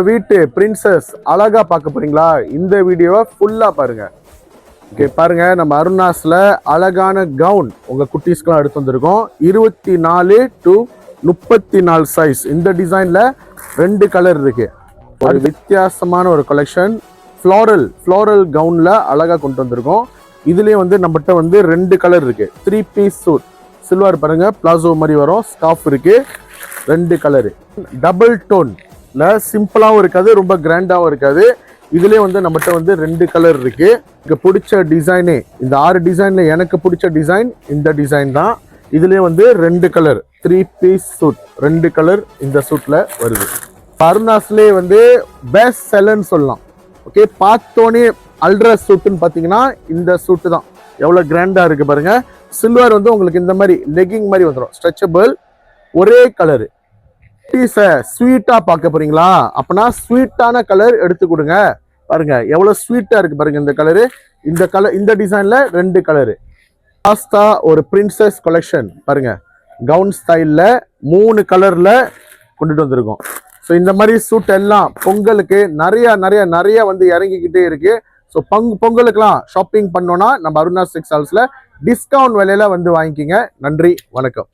வீட்டு பிரின்சஸ் அழகா பார்க்க போறீங்களா? இந்த வீடியோவை ஃபுல்லா பாருங்க. ஓகே, பாருங்க, நம்ம அருணாஸ்ல அழகான கவுன் உங்க குட்டீஸ்க்குலாம் எடுத்து வந்திருக்கோம். 24 to 34 சைஸ். இந்த டிசைன்ல 2 கலர் இருக்கு. ஒரு வித்தியாசமான ஒரு கலெக்ஷன். ஃப்ளோரல் கவுன்ல அழகா கொண்டு வந்திருக்கோம். இதுலயே வந்து நம்மகிட்ட வந்து 2 கலர் இருக்கு. 3 பீஸ் சூட். சில்வர் பாருங்க, பிளாசோ மாதிரி வரும். ஸ்கார்ஃப் இருக்கு. 2 கலரு. டபுள் டோன், சிம்பிளாகவும் இருக்காது, ரொம்ப கிராண்டாகவும் இருக்காது. இதுலேயே வந்து நம்மகிட்ட வந்து 2 கலர் இருக்கு. எனக்கு பிடிச்ச டிசைனே இந்த 6 டிசைன்ல எனக்கு பிடிச்ச டிசைன் இந்த டிசைன் தான். இதுலேயே வந்து 2 கலர், 3 பீஸ் சூட், 2 கலர் இந்த சூட்ல வருது. அருணாஸ்லேயே வந்து பெஸ்ட் செல்லர்னு சொல்லலாம். ஓகே, பார்த்தோன்னே அல்ட்ரா சூட்டுன்னு பார்த்தீங்கன்னா இந்த சூட்டு தான். எவ்வளோ கிராண்டாக இருக்கு பாருங்க. சில்வர் வந்து உங்களுக்கு இந்த மாதிரி லெகிங் மாதிரி வந்துடும், ஸ்ட்ரெச்சபிள், ஒரே கலரு. ஸ்வீட்டா பார்க்க போறீங்களா? அப்பனா ஸ்வீட்டான கலர் எடுத்து கொடுங்க. பாருங்க எவ்வளவு ஸ்வீட்டா இருக்கு பாருங்க இந்த கலரு. இந்த டிசைன்ல 2 கலரு. லாஸ்டா ஒரு பிரின்சஸ் கலெக்ஷன் பாருங்க, கவுன் ஸ்டைல்ல 3 கலர்ல கொண்டுட்டு வந்திருக்கோம். ஸோ இந்த மாதிரி சூட் எல்லாம் பொங்கலுக்கு நிறைய வந்து இறங்கிக்கிட்டே இருக்கு. ஸோ பொங்கலுக்குலாம் ஷாப்பிங் பண்ணோம்னா நம்ம அருணாஸ் டெக்ஸ்டைல்ஸ்ல டிஸ்கவுண்ட் விலையில வந்து வாங்கிக்கிங்க. நன்றி, வணக்கம்.